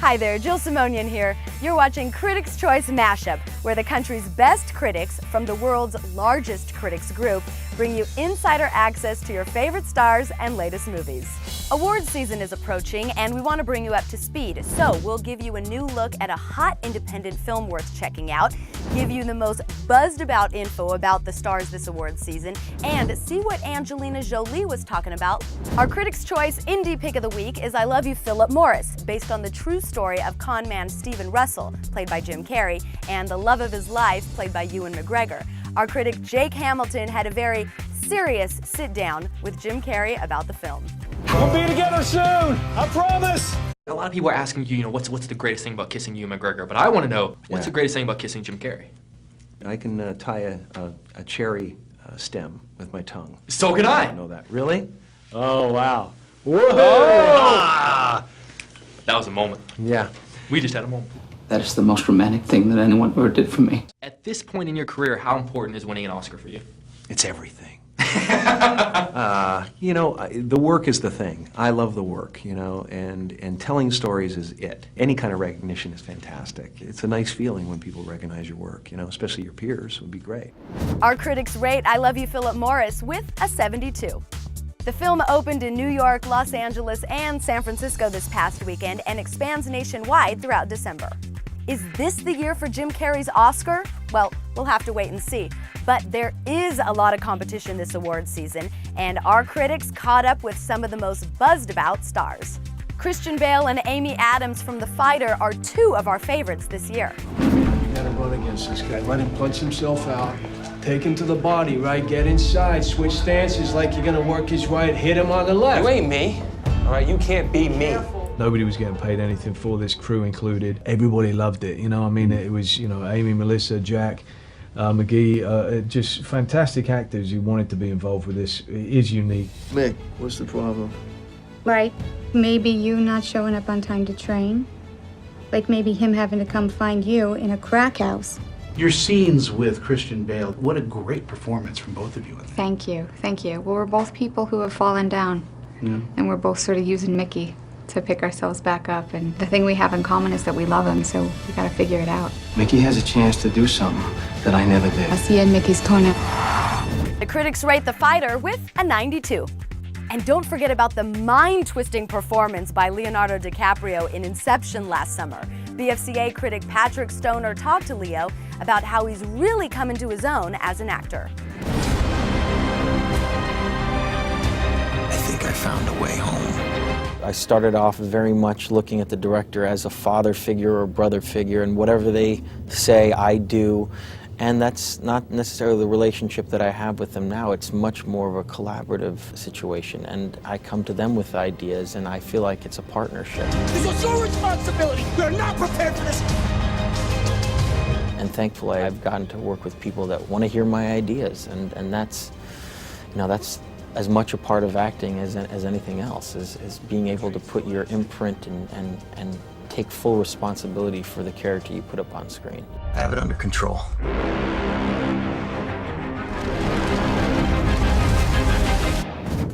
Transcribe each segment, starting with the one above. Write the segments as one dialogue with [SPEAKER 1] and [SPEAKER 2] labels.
[SPEAKER 1] Hi there, Jill Simonian here. You're watching Critics' Choice Mashup, where the country's best critics from the world's largest critics group bring you insider access to your favorite stars and latest movies. Awards season is approaching, and we want to bring you up to speed, so we'll give you a new look at a hot independent film worth checking out, give you the most buzzed about info about the stars this awards season, and see what Angelina Jolie was talking about. Our Critics' Choice Indie Pick of the Week is I Love You, Philip Morris, based on the true story of con man Stephen Russell, played by Jim Carrey, and the love of his life, played by Ewan McGregor. Our critic Jake Hamilton had a very serious sit-down with Jim Carrey about the film.
[SPEAKER 2] We'll be together soon, I promise!
[SPEAKER 3] A lot of people are asking you, what's the greatest thing about kissing Ewan McGregor? But I want to know, what's the greatest thing about kissing Jim Carrey?
[SPEAKER 4] I can tie a cherry stem with my tongue.
[SPEAKER 3] So can I.
[SPEAKER 4] Know that. Really?
[SPEAKER 2] Oh, wow. Whoa!
[SPEAKER 3] Oh! That was a moment.
[SPEAKER 4] Yeah.
[SPEAKER 3] We just had a moment.
[SPEAKER 5] That is the most romantic thing that anyone ever did for me.
[SPEAKER 3] At this point in your career, how important is winning an Oscar for you?
[SPEAKER 4] It's everything. The work is the thing. I love the work, and telling stories is it. Any kind of recognition is fantastic. It's a nice feeling when people recognize your work, especially your peers would be great.
[SPEAKER 1] Our critics rate I Love You, Philip Morris with a 72. The film opened in New York, Los Angeles, and San Francisco this past weekend and expands nationwide throughout December. Is this the year for Jim Carrey's Oscar? Well, we'll have to wait and see. But there is a lot of competition this awards season, and our critics caught up with some of the most buzzed about stars. Christian Bale and Amy Adams from The Fighter are two of our favorites this year.
[SPEAKER 2] You gotta run against this guy. Let him punch himself out. Take him to the body, right? Get inside. Switch stances like you're gonna work his right. Hit him on the left.
[SPEAKER 6] You ain't me. All right, you can't be me.
[SPEAKER 7] Nobody was getting paid anything for this, crew included. Everybody loved it, It was, Amy, Melissa, Jack, McGee, just fantastic actors who wanted to be involved with this. It is unique.
[SPEAKER 2] Mick, what's the problem?
[SPEAKER 8] Like, maybe you not showing up on time to train. Like maybe him having to come find you in a crack house.
[SPEAKER 9] Your scenes with Christian Bale, what a great performance from both of you.
[SPEAKER 8] Thank you, thank you. Well, we're both people who have fallen down.
[SPEAKER 9] Yeah.
[SPEAKER 8] And we're both sort of using Mickey to pick ourselves back up. And the thing we have in common is that we love him, so we gotta figure it out.
[SPEAKER 2] Mickey has a chance to do something that I never did.
[SPEAKER 8] I'll see you in Mickey's corner.
[SPEAKER 1] The critics rate The Fighter with a 92. And don't forget about the mind-twisting performance by Leonardo DiCaprio in Inception last summer. BFCA critic Patrick Stoner talked to Leo about how he's really come into his own as an actor.
[SPEAKER 10] I think I found a way home.
[SPEAKER 11] I started off very much looking at the director as a father figure or brother figure, and whatever they say, I do. And that's not necessarily the relationship that I have with them now. It's much more of a collaborative situation, and I come to them with ideas, and I feel like it's a partnership.
[SPEAKER 6] This is your responsibility. We're not prepared for this.
[SPEAKER 11] And thankfully, I've gotten to work with people that want to hear my ideas, and that's, that's as much a part of acting as anything else, is being able to put your imprint and take full responsibility for the character you put up on screen.
[SPEAKER 10] I have it under control.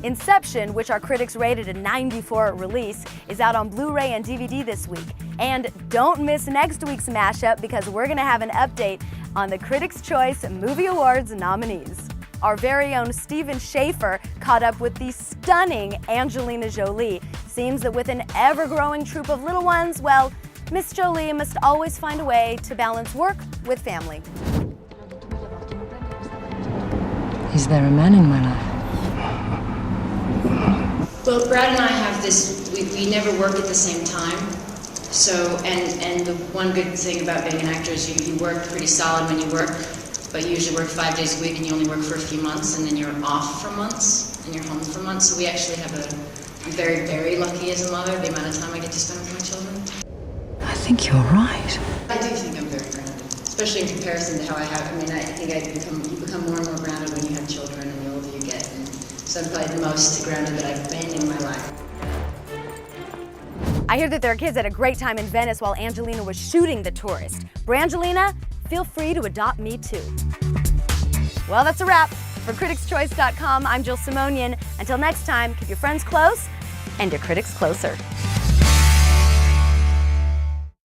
[SPEAKER 1] Inception, which our critics rated a 94 at release, is out on Blu-ray and DVD this week. And don't miss next week's mashup, because we're going to have an update on the Critics' Choice Movie Awards nominees. Our very own Stephen Schaefer caught up with the stunning Angelina Jolie. Seems that with an ever-growing troop of little ones, well, Miss Jolie must always find a way to balance work with family.
[SPEAKER 12] Is there a man in my life?
[SPEAKER 13] Well, Brad and I have this, we never work at the same time. So, and the one good thing about being an actor is you work pretty solid when you work, but you usually work 5 days a week and you only work for a few months, and then you're off for months and you're home for months. So we actually have I'm very, very lucky as a mother, the amount of time I get to spend with my children.
[SPEAKER 12] I think you're right.
[SPEAKER 13] I do think I'm very grounded, especially in comparison to how I have. I mean, I think you become more and more grounded when you have children and the older you get. And so I'm probably the most grounded that I've been in my life.
[SPEAKER 1] I hear that their kids had a great time in Venice while Angelina was shooting The Tourist. Brangelina, feel free to adopt me too. Well, that's a wrap. For criticschoice.com, I'm Jill Simonian. Until next time, keep your friends close and your critics closer.